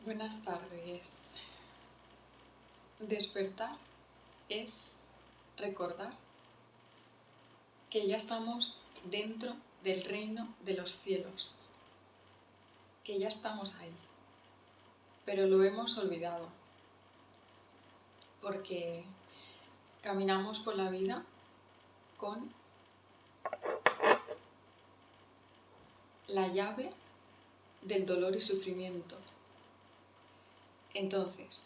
Buenas tardes. Despertar es recordar que ya estamos dentro del reino de los cielos, que ya estamos ahí, pero lo hemos olvidado porque caminamos por la vida con la llave del dolor y sufrimiento. Entonces,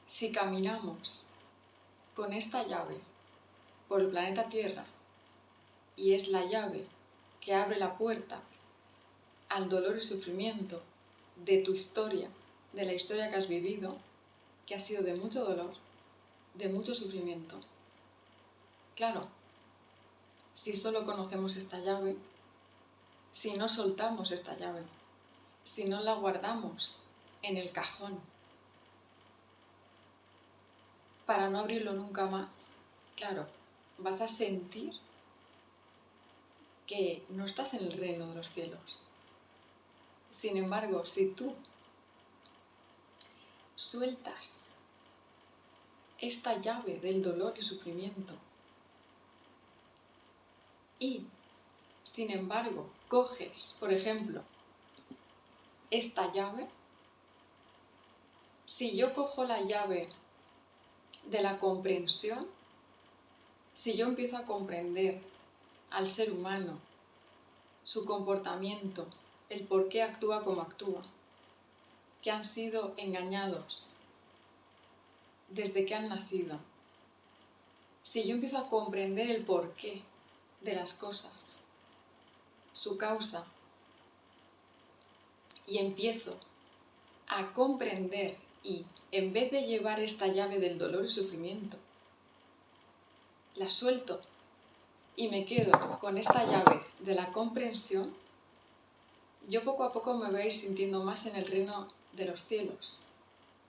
si caminamos con esta llave por el planeta Tierra y es la llave que abre la puerta al dolor y sufrimiento de tu historia, de la historia que has vivido, que ha sido de mucho dolor, de mucho sufrimiento. Claro, si solo conocemos esta llave, si no soltamos esta llave, si no la guardamos en el cajón para no abrirlo nunca más, claro, vas a sentir que no estás en el reino de los cielos. Sin embargo, si tú sueltas esta llave del dolor y sufrimiento y, sin embargo, coges, por ejemplo, esta llave, si yo cojo la llave de la comprensión, si yo empiezo a comprender al ser humano, su comportamiento, el por qué actúa como actúa, que han sido engañados desde que han nacido, si yo empiezo a comprender el porqué de las cosas, su causa, y empiezo a comprender y en vez de llevar esta llave del dolor y sufrimiento, la suelto y me quedo con esta llave de la comprensión, yo poco a poco me voy a ir sintiendo más en el reino de los cielos,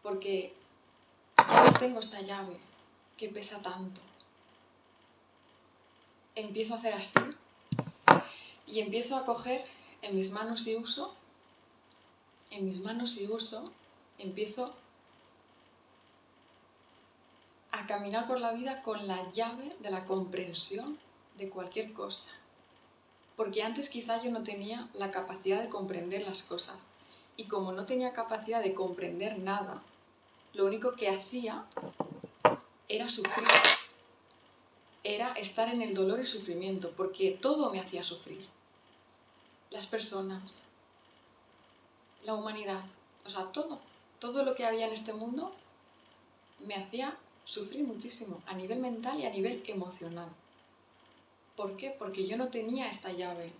porque ya no tengo esta llave que pesa tanto. Empiezo a hacer así y empiezo a coger en mis manos y uso, empiezo a caminar por la vida con la llave de la comprensión de cualquier cosa. Porque antes quizá yo no tenía la capacidad de comprender las cosas. Y como no tenía capacidad de comprender nada, lo único que hacía era sufrir. Era estar en el dolor y sufrimiento, porque todo me hacía sufrir. Las personas, la humanidad, o sea, todo lo que había en este mundo me hacía sufrir muchísimo, a nivel mental y a nivel emocional. ¿Por qué? Porque yo no tenía esta llave,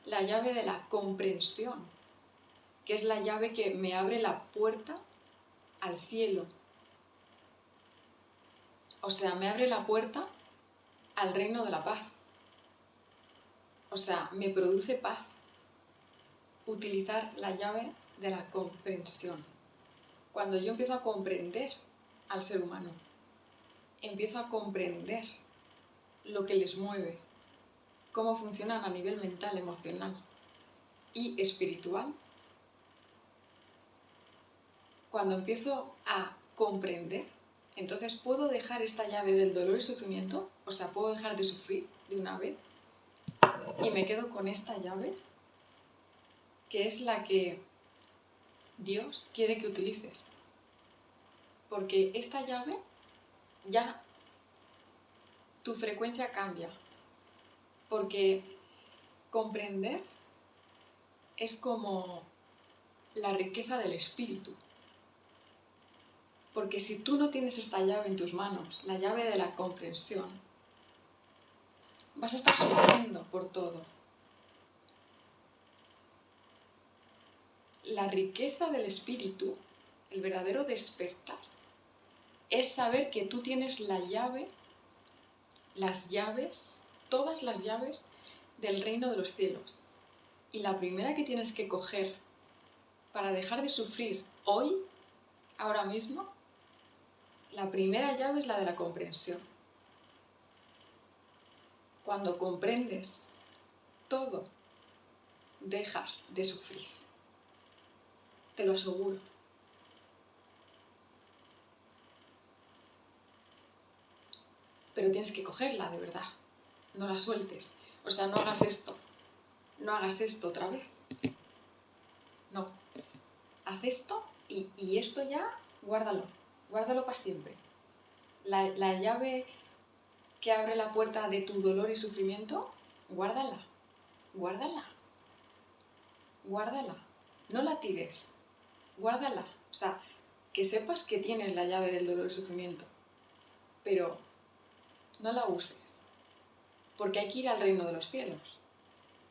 la llave de la comprensión, que es la llave que me abre la puerta al cielo. O sea, me abre la puerta al reino de la paz. O sea, me produce paz utilizar la llave de la comprensión. Cuando yo empiezo a comprender al ser humano, empiezo a comprender lo que les mueve, cómo funcionan a nivel mental, emocional y espiritual. Cuando empiezo a comprender, entonces puedo dejar esta llave del dolor y sufrimiento, o sea, puedo dejar de sufrir de una vez y me quedo con esta llave, que es la que Dios quiere que utilices. Porque esta llave ya tu frecuencia cambia. Porque comprender es como la riqueza del espíritu. Porque si tú no tienes esta llave en tus manos, la llave de la comprensión, vas a estar sufriendo por todo. La riqueza del espíritu, el verdadero despertar, es saber que tú tienes la llave, las llaves, todas las llaves del reino de los cielos. Y la primera que tienes que coger para dejar de sufrir hoy, ahora mismo, la primera llave es la de la comprensión. Cuando comprendes todo, dejas de sufrir. te lo aseguro. Pero tienes que cogerla de verdad, no la sueltes. O sea, no hagas esto otra vez. No, haz esto y esto ya, guárdalo para siempre. La llave que abre la puerta de tu dolor y sufrimiento, guárdala. No la tires, guárdala. O sea, que sepas que tienes la llave del dolor y sufrimiento, pero no la uses, porque hay que ir al reino de los cielos,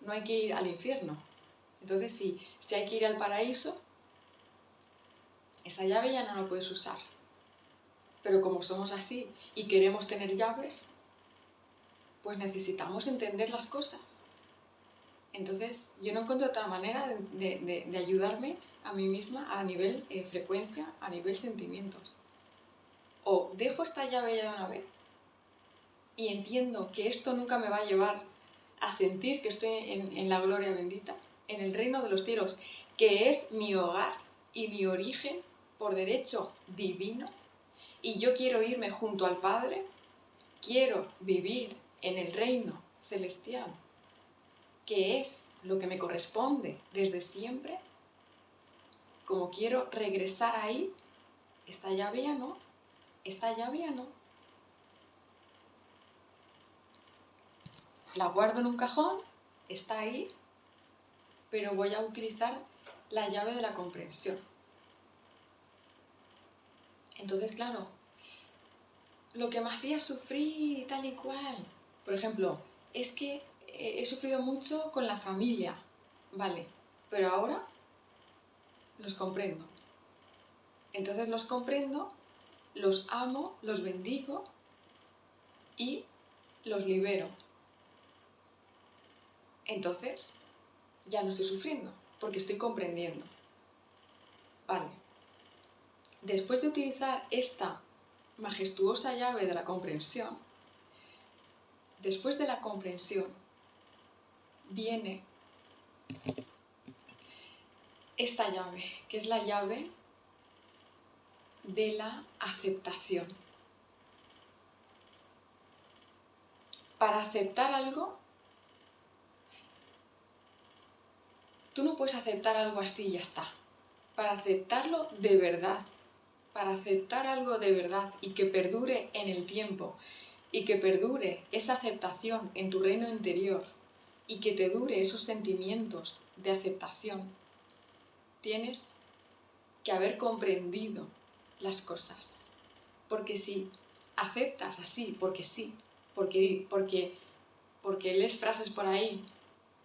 no hay que ir al infierno. Entonces, si hay que ir al paraíso, esa llave ya no la puedes usar. Pero como somos así y queremos tener llaves, pues necesitamos entender las cosas. Entonces, yo no encuentro otra manera de ayudarme a mí misma a nivel frecuencia, a nivel sentimientos. O dejo esta llave ya de una vez y entiendo que esto nunca me va a llevar a sentir que estoy en la gloria bendita, en el reino de los cielos, que es mi hogar y mi origen por derecho divino, y yo quiero irme junto al Padre, quiero vivir en el reino celestial, que es lo que me corresponde desde siempre. Como quiero regresar ahí, esta llave ya no. La guardo en un cajón, está ahí, pero voy a utilizar la llave de la comprensión. Entonces, claro, lo que me hacía sufrir tal y cual, por ejemplo, es que he sufrido mucho con la familia, vale, pero ahora los comprendo. Entonces los comprendo, los amo, los bendigo y los libero. Entonces ya no estoy sufriendo, porque estoy comprendiendo. Vale. Después de utilizar esta majestuosa llave de la comprensión, después de la comprensión viene esta llave, que es la llave de la aceptación. Para aceptar algo, tú no puedes aceptar algo así y ya está. Para aceptarlo de verdad, para aceptar algo de verdad y que perdure en el tiempo, y que perdure esa aceptación en tu reino interior, y que te dure esos sentimientos de aceptación, tienes que haber comprendido las cosas. Porque si aceptas así, porque sí, porque lees frases por ahí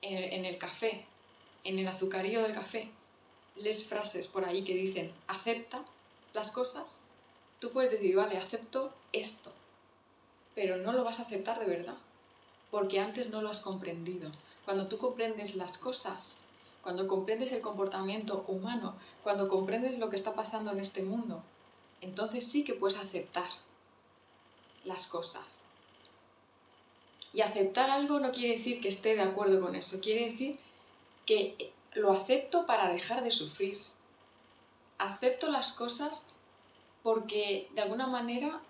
en el café, en el azucarillo del café, lees frases por ahí que dicen acepta las cosas, tú puedes decir, vale, acepto esto, pero no lo vas a aceptar de verdad, porque antes no lo has comprendido. Cuando tú comprendes las cosas, cuando comprendes el comportamiento humano, cuando comprendes lo que está pasando en este mundo, entonces sí que puedes aceptar las cosas. Y aceptar algo no quiere decir que esté de acuerdo con eso, quiere decir que lo acepto para dejar de sufrir. Acepto las cosas porque de alguna manera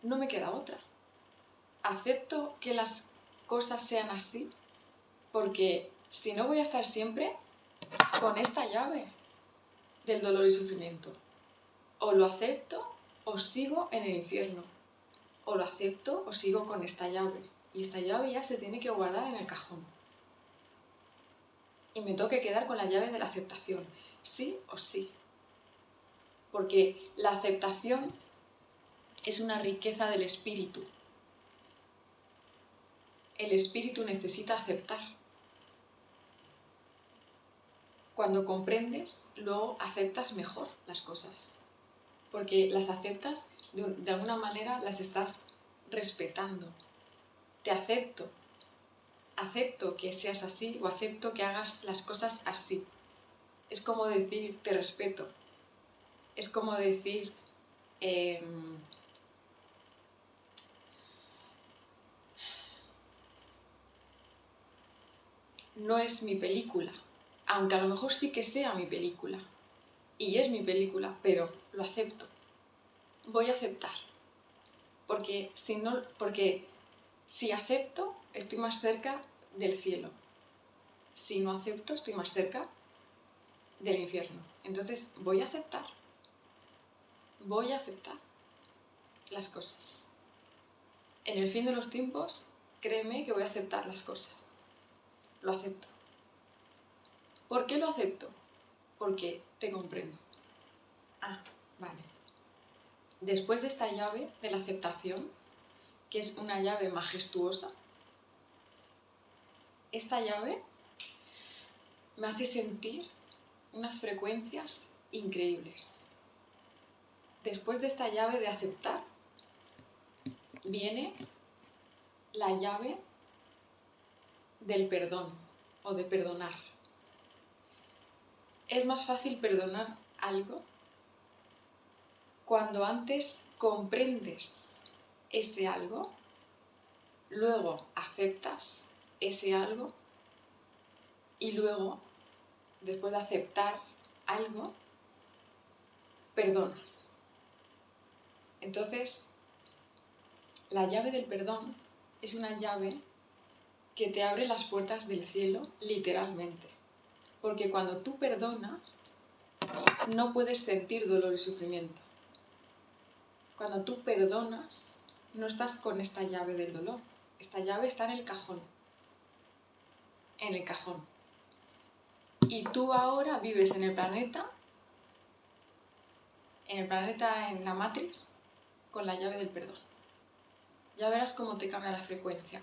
no me queda otra. Acepto que las cosas sean así porque si no voy a estar siempre con esta llave del dolor y sufrimiento. O lo acepto o sigo en el infierno. O lo acepto o sigo con esta llave. Y esta llave ya se tiene que guardar en el cajón. Y me tengo que quedar con la llave de la aceptación. Sí o sí. Porque la aceptación es una riqueza del espíritu. El espíritu necesita aceptar. Cuando comprendes, luego aceptas mejor las cosas. Porque las aceptas, de alguna manera las estás respetando. Te acepto. Acepto que seas así o acepto que hagas las cosas así. Es como decir, te respeto. Es como decir, no es mi película. aunque a lo mejor sí que sea mi película, y es mi película, pero lo acepto. Voy a aceptar, porque si acepto, estoy más cerca del cielo. Si no acepto, estoy más cerca del infierno. Entonces voy a aceptar las cosas. En el fin de los tiempos, créeme que voy a aceptar las cosas. Lo acepto. ¿Por qué lo acepto? Porque te comprendo. Ah, vale. Después de esta llave de la aceptación, que es una llave majestuosa, esta llave me hace sentir unas frecuencias increíbles. Después de esta llave de aceptar, viene la llave del perdón o de perdonar. Es más fácil perdonar algo cuando antes comprendes ese algo, luego aceptas ese algo y luego, después de aceptar algo, perdonas. Entonces, la llave del perdón es una llave que te abre las puertas del cielo literalmente. Porque cuando tú perdonas, no puedes sentir dolor y sufrimiento. Cuando tú perdonas, no estás con esta llave del dolor. Esta llave está en el cajón. En el cajón. Y tú ahora vives en la Matrix, con la llave del perdón. Ya verás cómo te cambia la frecuencia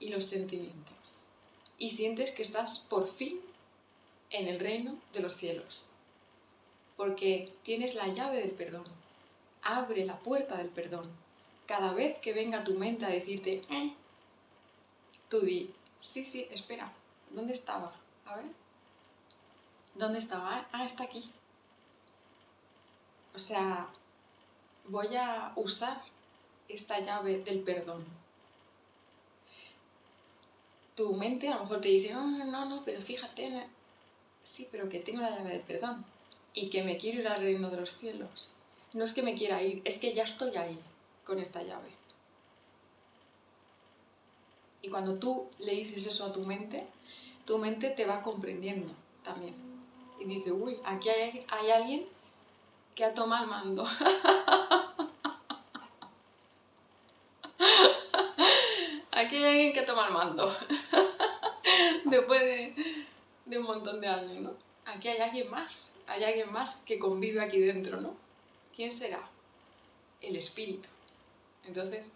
y los sentimientos. Y sientes que estás por fin en el reino de los cielos. Porque tienes la llave del perdón. Abre la puerta del perdón. Cada vez que venga tu mente a decirte, tú di, sí, espera, ¿dónde estaba? A ver, ¿dónde estaba? Ah, está aquí. O sea, voy a usar esta llave del perdón. Tu mente a lo mejor te dice, no, pero fíjate, sí, pero que tengo la llave del perdón y que me quiero ir al reino de los cielos. No es que me quiera ir, es que ya estoy ahí con esta llave. Y cuando tú le dices eso a tu mente te va comprendiendo también. Y dice, uy, aquí hay alguien que ha tomado el mando. Aquí hay alguien que ha tomado el mando. Después de un montón de años, ¿no? Aquí hay alguien más que convive aquí dentro, ¿no? ¿Quién será? El espíritu. Entonces,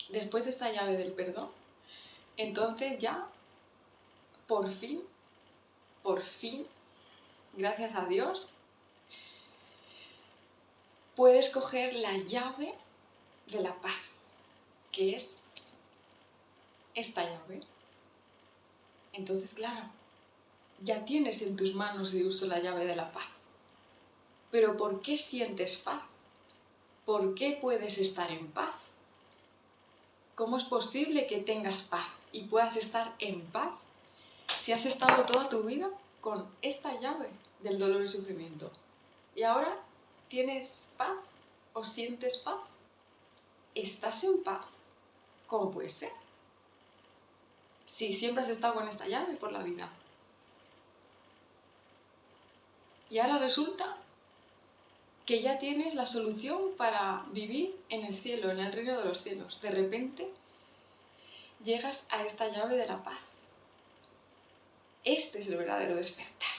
después de esta llave del perdón, entonces ya, por fin, gracias a Dios, puedes coger la llave de la paz, que es esta llave. Entonces, claro, ya tienes en tus manos de uso la llave de la paz. Pero ¿por qué sientes paz? ¿Por qué puedes estar en paz? ¿Cómo es posible que tengas paz y puedas estar en paz si has estado toda tu vida con esta llave del dolor y sufrimiento? Y ahora tienes paz o sientes paz. ¿Estás en paz? ¿Cómo puede ser? Si siempre has estado con esta llave por la vida. Y ahora resulta que ya tienes la solución para vivir en el cielo, en el reino de los cielos. De repente llegas a esta llave de la paz. Este es el verdadero despertar.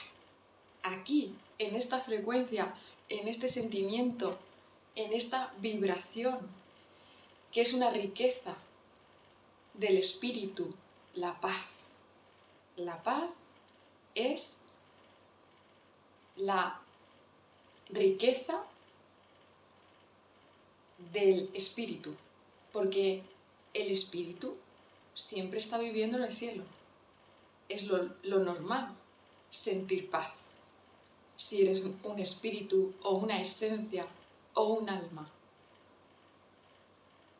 Aquí, en esta frecuencia, en este sentimiento, en esta vibración, que es una riqueza del espíritu, la paz. La paz es la riqueza del espíritu, porque el espíritu siempre está viviendo en el cielo. Es lo normal sentir paz, si eres un espíritu o una esencia o un alma.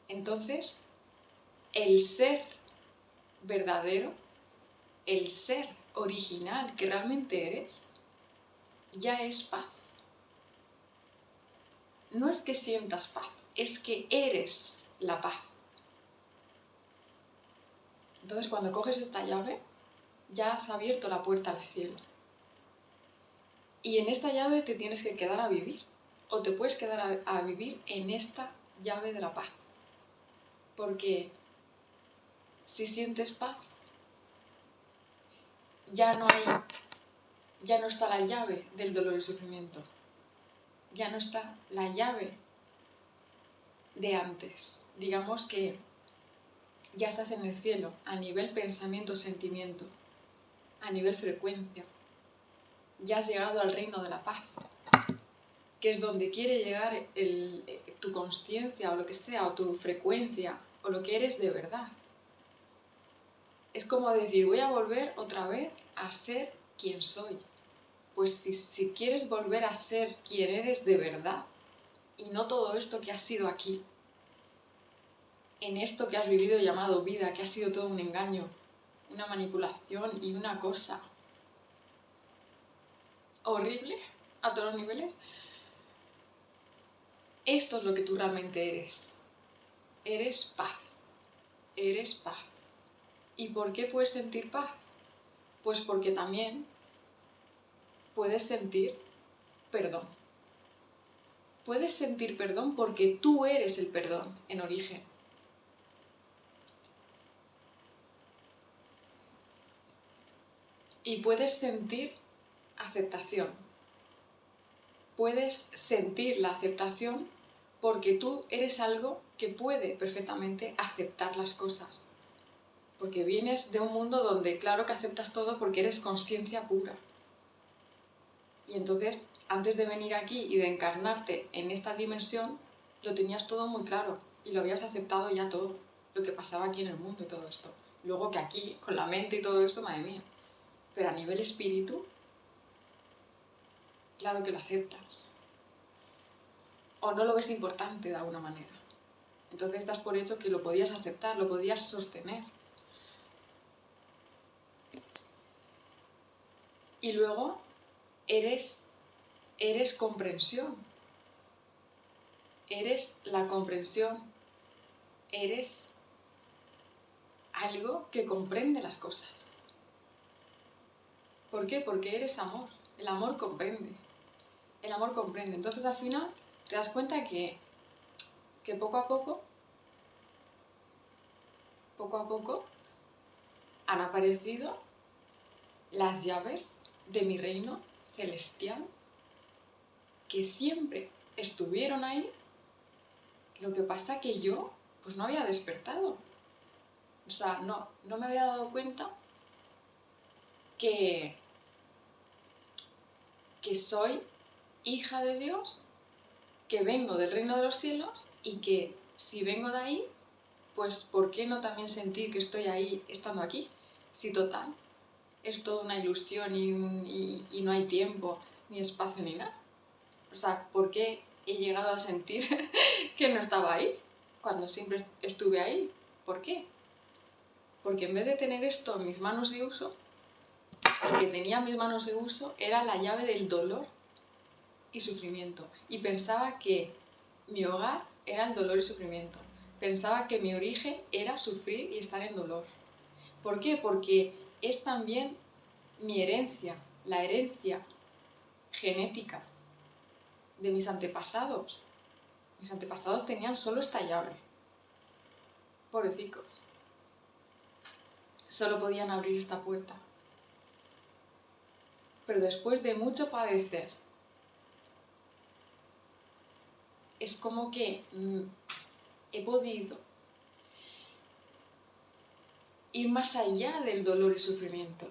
Entonces, el ser verdadero, el ser original que realmente eres, ya es paz. No es que sientas paz, es que eres la paz. Entonces, cuando coges esta llave, ya has abierto la puerta al cielo. Y en esta llave te tienes que quedar a vivir. O te puedes quedar a vivir en esta llave de la paz. Porque si sientes paz, ya no está la llave del dolor y sufrimiento. Ya no está la llave de antes. Digamos que ya estás en el cielo a nivel pensamiento, sentimiento, a nivel frecuencia. Ya has llegado al reino de la paz, que es donde quiere llegar tu consciencia o lo que sea, o tu frecuencia, o lo que eres de verdad. Es como decir, voy a volver otra vez a ser quien soy. Pues si quieres volver a ser quien eres de verdad, y no todo esto que has sido aquí, en esto que has vivido llamado vida, que ha sido todo un engaño, una manipulación y una cosa horrible a todos los niveles, esto es lo que tú realmente eres. Eres paz. Eres paz. ¿Y por qué puedes sentir paz? Pues porque también puedes sentir perdón. Puedes sentir perdón porque tú eres el perdón en origen. Y puedes sentir aceptación. Puedes sentir la aceptación porque tú eres algo que puede perfectamente aceptar las cosas. Porque vienes de un mundo donde claro que aceptas todo porque eres consciencia pura. Y entonces, antes de venir aquí y de encarnarte en esta dimensión, lo tenías todo muy claro y lo habías aceptado ya todo, lo que pasaba aquí en el mundo y todo esto. Luego que aquí, con la mente y todo esto, madre mía. Pero a nivel espíritu, claro que lo aceptas. O no lo ves importante de alguna manera. Entonces estás por hecho que lo podías aceptar, lo podías sostener. Y luego eres comprensión. Eres la comprensión. Eres algo que comprende las cosas. ¿Por qué? Porque eres amor. El amor comprende. El amor comprende. Entonces al final te das cuenta que poco a poco han aparecido las llaves de mi reino celestial que siempre estuvieron ahí. Lo que pasa que yo pues no había despertado. O sea, no me había dado cuenta que soy hija de Dios, que vengo del reino de los cielos y que si vengo de ahí, pues ¿por qué no también sentir que estoy ahí estando aquí? Si total, es toda una ilusión y no hay tiempo, ni espacio, ni nada. O sea, ¿por qué he llegado a sentir que no estaba ahí cuando siempre estuve ahí? ¿Por qué? Porque en vez de tener esto en mis manos de uso, lo que tenía en mis manos de uso era la llave del dolor y sufrimiento. Y pensaba que mi hogar era el dolor y sufrimiento. Pensaba que mi origen era sufrir y estar en dolor. ¿Por qué? Porque es también mi herencia, la herencia genética de mis antepasados. Mis antepasados tenían solo esta llave. Pobrecicos. Solo podían abrir esta puerta. Pero después de mucho padecer, es como que he podido ir más allá del dolor y sufrimiento.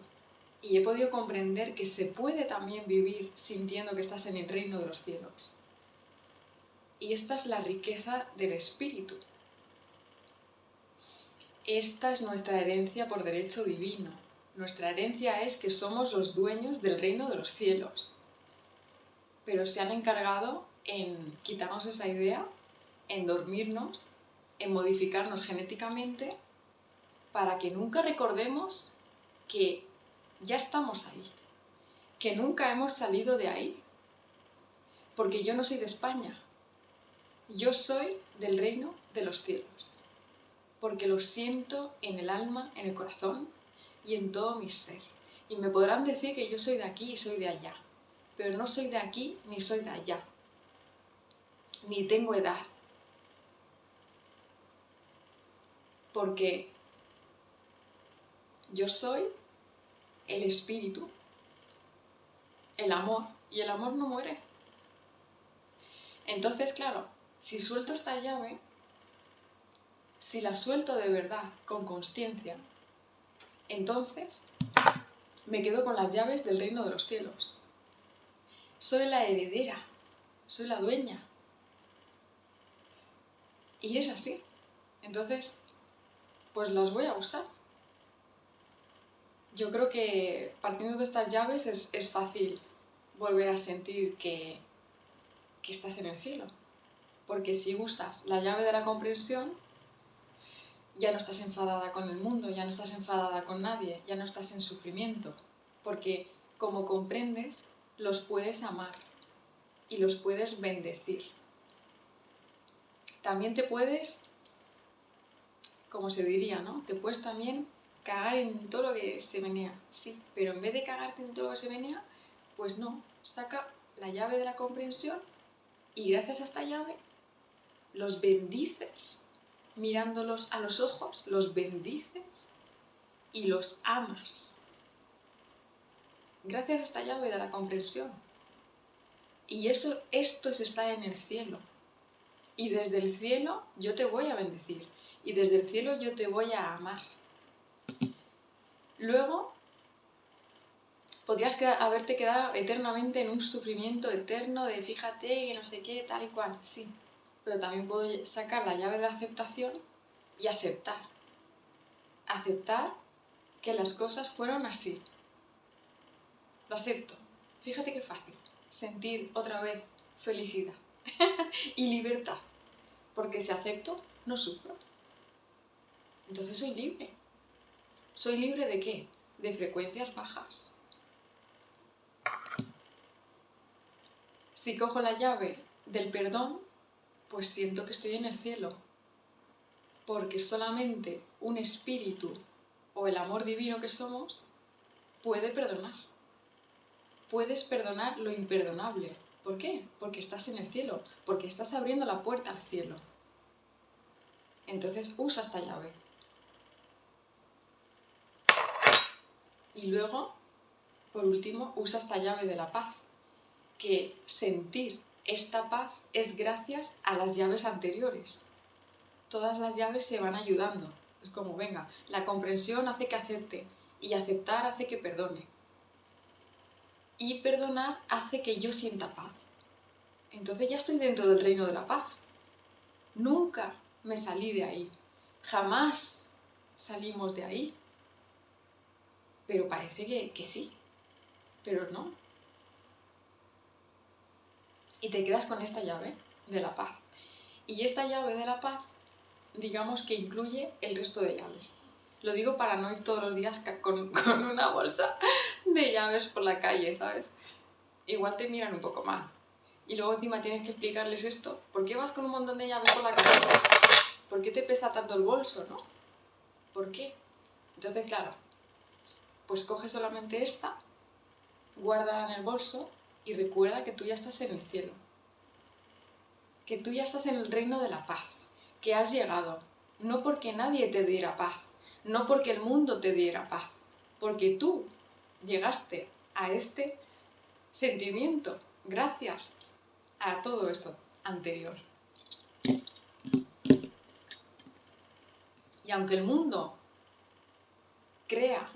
Y he podido comprender que se puede también vivir sintiendo que estás en el reino de los cielos. Y esta es la riqueza del espíritu. Esta es nuestra herencia por derecho divino. Nuestra herencia es que somos los dueños del reino de los cielos. Pero se han encargado en quitarnos esa idea, en dormirnos, en modificarnos genéticamente, para que nunca recordemos que ya estamos ahí, que nunca hemos salido de ahí, porque yo no soy de España, yo soy del reino de los cielos, porque lo siento en el alma, en el corazón y en todo mi ser. Y me podrán decir que yo soy de aquí y soy de allá, pero no soy de aquí ni soy de allá, ni tengo edad, porque yo soy el espíritu, el amor, y el amor no muere. Entonces, claro, si suelto esta llave, si la suelto de verdad, con consciencia, entonces me quedo con las llaves del reino de los cielos. Soy la heredera, soy la dueña. Y es así. Entonces, pues las voy a usar. Yo creo que partiendo de estas llaves es fácil volver a sentir que estás en el cielo. Porque si usas la llave de la comprensión, ya no estás enfadada con el mundo, ya no estás enfadada con nadie, ya no estás en sufrimiento. Porque como comprendes, los puedes amar y los puedes bendecir. También te puedes, como se diría, ¿no? Te puedes también cagar en todo lo que se menea. Sí, pero en vez de cagarte en todo lo que se menea, pues no, saca la llave de la comprensión y gracias a esta llave los bendices, mirándolos a los ojos, los bendices y los amas. Gracias a esta llave de la comprensión. Y esto es estar en el cielo. Y desde el cielo yo te voy a bendecir. Y desde el cielo yo te voy a amar. Luego podrías haberte quedado eternamente en un sufrimiento eterno de fíjate que no sé qué, tal y cual. Sí, pero también puedo sacar la llave de la aceptación y aceptar. Aceptar que las cosas fueron así. Lo acepto. Fíjate qué fácil. Sentir otra vez felicidad y libertad. Porque si acepto, no sufro. Entonces soy libre. ¿Soy libre de qué? De frecuencias bajas. Si cojo la llave del perdón, pues siento que estoy en el cielo. Porque solamente un espíritu o el amor divino que somos puede perdonar. Puedes perdonar lo imperdonable. ¿Por qué? Porque estás en el cielo, porque estás abriendo la puerta al cielo. Entonces usa esta llave. Y luego, por último, usa esta llave de la paz. Que sentir esta paz es gracias a las llaves anteriores. Todas las llaves se van ayudando. Es como, venga, la comprensión hace que acepte y aceptar hace que perdone. Y perdonar hace que yo sienta paz. Entonces ya estoy dentro del reino de la paz. Nunca me salí de ahí. Jamás salimos de ahí. Pero parece que sí. Pero no. Y te quedas con esta llave de la paz. Y esta llave de la paz, digamos que incluye el resto de llaves. Lo digo para no ir todos los días con una bolsa de llaves por la calle, ¿sabes? Igual te miran un poco mal. Y luego encima tienes que explicarles esto. ¿Por qué vas con un montón de llaves por la calle? ¿Por qué te pesa tanto el bolso, no? ¿Por qué? Entonces, claro, pues coge solamente esta, guarda en el bolso y recuerda que tú ya estás en el cielo. Que tú ya estás en el reino de la paz. Que has llegado. No porque nadie te diera paz. No porque el mundo te diera paz. Porque tú llegaste a este sentimiento gracias a todo esto anterior. Y aunque el mundo crea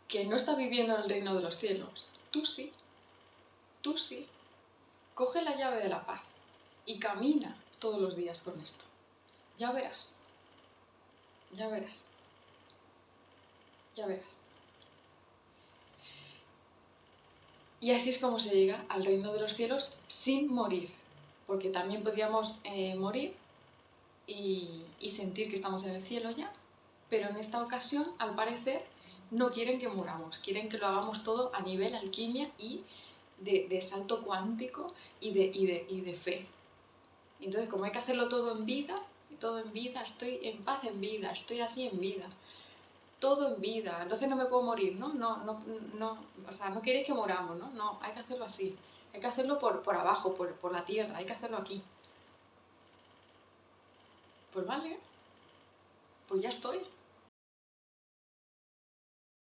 que no está viviendo en el reino de los cielos, tú sí. Tú sí. Coge la llave de la paz y camina todos los días con esto. Ya verás. Ya verás. Ya verás. Y así es como se llega al reino de los cielos sin morir. Porque también podríamos morir y sentir que estamos en el cielo ya. Pero en esta ocasión, al parecer, no quieren que muramos, quieren que lo hagamos todo a nivel alquimia y de salto cuántico y de fe. Entonces, como hay que hacerlo todo en vida, estoy en paz en vida, estoy así en vida, todo en vida, entonces no me puedo morir, ¿no? No, o sea, no queréis que moramos, ¿no? No, hay que hacerlo así, hay que hacerlo por abajo, por la tierra, hay que hacerlo aquí. Pues vale, pues ya estoy.